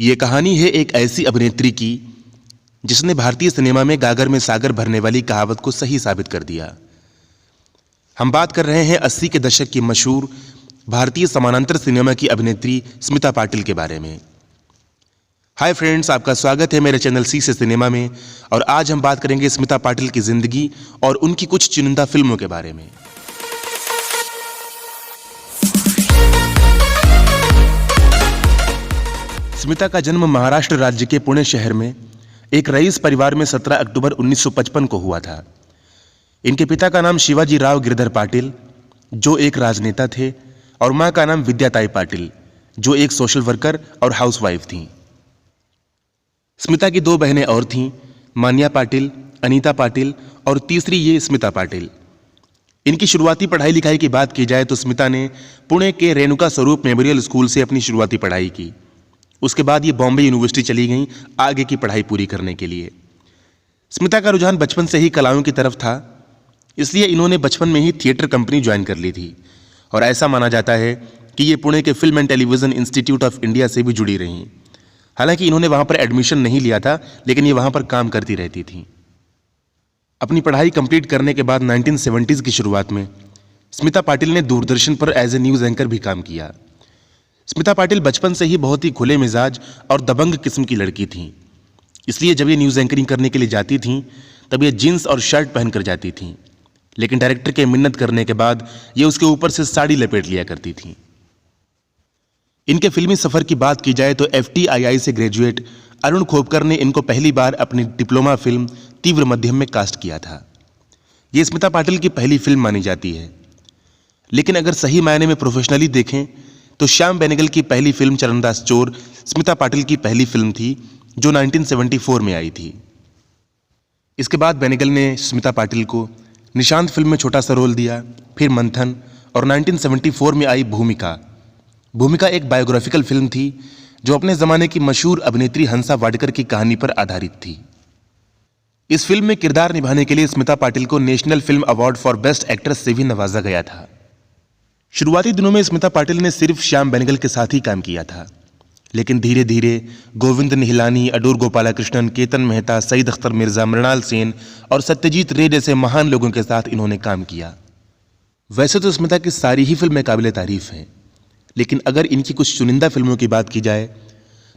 ये कहानी है एक ऐसी अभिनेत्री की जिसने भारतीय सिनेमा में गागर में सागर भरने वाली कहावत को सही साबित कर दिया। हम बात कर रहे हैं 80 के दशक की मशहूर भारतीय समानांतर सिनेमा की अभिनेत्री स्मिता पाटिल के बारे में। हाय फ्रेंड्स, आपका स्वागत है मेरे चैनल सी से सिनेमा में। और आज हम बात करेंगे स्मिता पाटिल की जिंदगी और उनकी कुछ चुनिंदा फिल्मों के बारे में। स्मिता का जन्म महाराष्ट्र राज्य के पुणे शहर में एक रईस परिवार में 17 अक्टूबर 1955 को हुआ था। इनके पिता का नाम शिवाजी राव गिरधर पाटिल, जो एक राजनेता थे, और मां का नाम विद्याताई पाटिल, जो एक सोशल वर्कर और हाउसवाइफ थीं। स्मिता की 2 बहनें और थीं, मान्या पाटिल, अनीता पाटिल और तीसरी ये स्मिता पाटिल। इनकी शुरुआती पढ़ाई लिखाई की बात की जाए तो स्मिता ने पुणे के रेणुका स्वरूप मेमोरियल स्कूल से अपनी शुरुआती पढ़ाई की। उसके बाद ये बॉम्बे यूनिवर्सिटी चली गईं आगे की पढ़ाई पूरी करने के लिए। स्मिता का रुझान बचपन से ही कलाओं की तरफ था, इसलिए इन्होंने बचपन में ही थिएटर कंपनी ज्वाइन कर ली थी और ऐसा माना जाता है कि ये पुणे के film and television institute of India से भी जुड़ी रहीं। हालांकि इन्होंने वहां पर एडमिशन नहीं लिया था, लेकिन ये वहां पर काम करती रहती थी। अपनी पढ़ाई कंप्लीट करने के बाद 1970s की शुरुआत में स्मिता पाटिल ने दूरदर्शन पर एज ए न्यूज़ एंकर भी काम किया। स्मिता पाटिल बचपन से ही बहुत ही खुले मिजाज और दबंग किस्म की लड़की थीं, इसलिए जब ये न्यूज़ एंकरिंग करने के लिए जाती थीं तब ये जीन्स और शर्ट पहनकर जाती थीं, लेकिन डायरेक्टर के मिन्नत करने के बाद ये उसके ऊपर से साड़ी लपेट लिया करती थीं। इनके फिल्मी सफर की बात की जाए तो FTII से ग्रेजुएट अरुण खोपकर ने इनको पहली बार अपनी डिप्लोमा फिल्म तीव्र मध्यम में कास्ट किया था। ये स्मिता पाटिल की पहली फिल्म मानी जाती है, लेकिन अगर सही मायने में प्रोफेशनली देखें तो श्याम बेनेगल की पहली फिल्म चरणदास चोर स्मिता पाटिल की पहली फिल्म थी, जो 1974 में आई थी। इसके बाद बेनेगल ने स्मिता पाटिल को निशांत फिल्म में छोटा सा रोल दिया, फिर मंथन, और 1974 में आई भूमिका। भूमिका एक बायोग्राफिकल फिल्म थी जो अपने ज़माने की मशहूर अभिनेत्री हंसा वाडकर की कहानी पर आधारित थी। इस फिल्म में किरदार निभाने के लिए स्मिता पाटिल को national film award for best actress से भी नवाजा गया था। शुरुआती दिनों में स्मिता पाटिल ने सिर्फ श्याम बेनेगल के साथ ही काम किया था, लेकिन धीरे धीरे गोविंद निहलानी, अडूर गोपालकृष्णन, केतन मेहता, सईद अख्तर मिर्जा, मृणाल सेन और सत्यजीत रे जैसे महान लोगों के साथ इन्होंने काम किया। वैसे तो स्मिता की सारी ही फिल्में काबिले तारीफ हैं, लेकिन अगर इनकी कुछ चुनिंदा फिल्मों की बात की जाए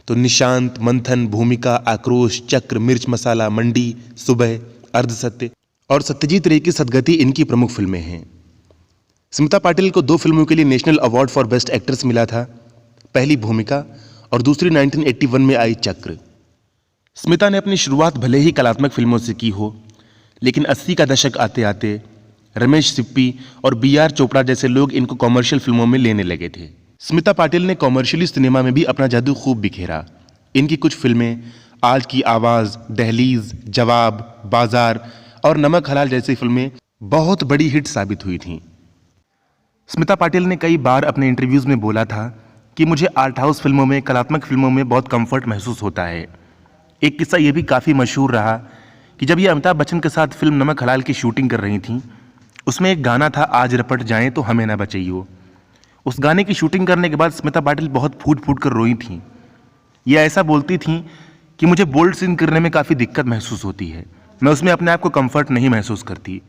तो निशांत, मंथन, भूमिका, आक्रोश, चक्र, मिर्च मसाला, मंडी, सुबह, अर्धसत्य और सत्यजीत रे की सदगति इनकी प्रमुख फिल्में हैं। स्मिता पाटिल को 2 फिल्मों के लिए national award for best actress मिला था, पहली भूमिका और दूसरी 1981 में आई चक्र। स्मिता ने अपनी शुरुआत भले ही कलात्मक फिल्मों से की हो, लेकिन 80 का दशक आते आते रमेश सिप्पी और BR चोपड़ा जैसे लोग इनको कॉमर्शियल फिल्मों में लेने लगे थे। स्मिता पाटिल ने कॉमर्शियली सिनेमा में भी अपना जादू खूब बिखेरा। इनकी कुछ फिल्में आज की आवाज़, दहलीज, जवाब, बाजार और नमक हलाल जैसी फिल्में बहुत बड़ी हिट साबित हुई थीं। स्मिता पाटिल ने कई बार अपने इंटरव्यूज़ में बोला था कि मुझे आर्ट हाउस फिल्मों में, कलात्मक फिल्मों में बहुत कंफर्ट महसूस होता है। एक किस्सा ये भी काफ़ी मशहूर रहा कि जब ये अमिताभ बच्चन के साथ फिल्म नमक हलाल की शूटिंग कर रही थीं, उसमें एक गाना था, आज रपट जाएं तो हमें ना बचाइयो। उस गाने की शूटिंग करने के बाद स्मिता पाटिल बहुत फूट फूट कर रोई थीं। ये ऐसा बोलती थीं कि मुझे बोल्ड सीन करने में काफ़ी दिक्कत महसूस होती है, मैं उसमें अपने आप को कंफर्ट नहीं महसूस करती।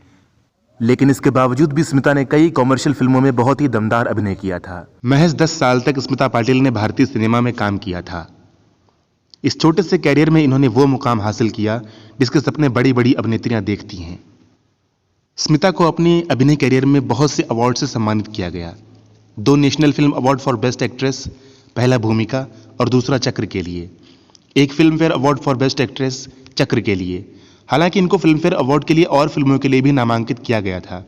लेकिन इसके बावजूद भी स्मिता ने कई कॉमर्शियल फिल्मों में बहुत ही दमदार अभिनय किया था। महज 10 साल तक स्मिता पाटिल ने भारतीय सिनेमा में काम किया था। इस छोटे से कैरियर में इन्होंने वो मुकाम हासिल किया जिसके सपने बड़ी बड़ी अभिनेत्रियां देखती हैं। स्मिता को अपनी अभिनय कैरियर में बहुत से अवार्ड से सम्मानित किया गया। 2 national film award for best actress, पहला भूमिका और दूसरा चक्र के लिए। 1 film fair award for best actress चक्र के लिए। हालांकि इनको फिल्म फेयर अवार्ड के लिए और फिल्मों के लिए भी नामांकित किया गया था,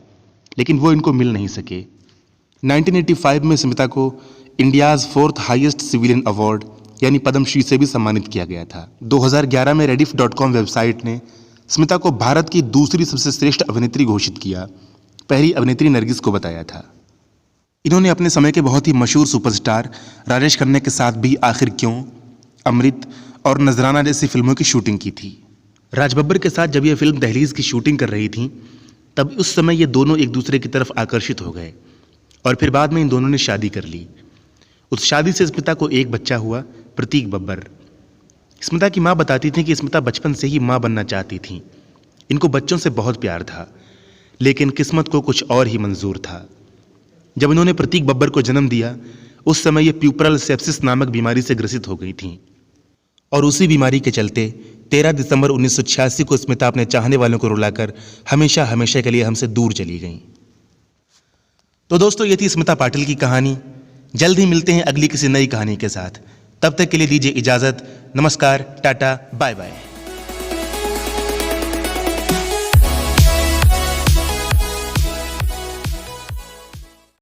लेकिन वो इनको मिल नहीं सके। 1985 में स्मिता को India's 4th highest civilian award यानी पद्मश्री से भी सम्मानित किया गया था। 2011 में rediff.com वेबसाइट ने स्मिता को भारत की दूसरी सबसे श्रेष्ठ अभिनेत्री घोषित किया, पहली अभिनेत्री नरगिस को बताया था। इन्होंने अपने समय के बहुत ही मशहूर सुपरस्टार राजेश खन्ना के साथ भी आखिर क्यों, अमृत और नजराना जैसी फिल्मों की शूटिंग की थी। राज बब्बर के साथ जब यह फिल्म दहलीज की शूटिंग कर रही थी, तब उस समय ये दोनों एक दूसरे की तरफ आकर्षित हो गए और फिर बाद में इन दोनों ने शादी कर ली। उस शादी से स्मिता को एक बच्चा हुआ, प्रतीक बब्बर। स्मिता की माँ बताती थी कि स्मिता बचपन से ही माँ बनना चाहती थी। इनको बच्चों से बहुत प्यार था, लेकिन किस्मत को कुछ और ही मंजूर था। जब इन्होंने प्रतीक बब्बर को जन्म दिया, उस समय ये प्यूपरल सेप्सिस नामक बीमारी से ग्रसित हो गई थीं और उसी बीमारी के चलते 13 दिसंबर 1986 को स्मिता अपने चाहने वालों को रुलाकर हमेशा हमेशा के लिए हमसे दूर चली गईं। तो दोस्तों, ये थी स्मिता पाटिल की कहानी। जल्द ही मिलते हैं अगली किसी नई कहानी के साथ। तब तक के लिए दीजिए इजाजत। नमस्कार, टाटा, बाय बाय।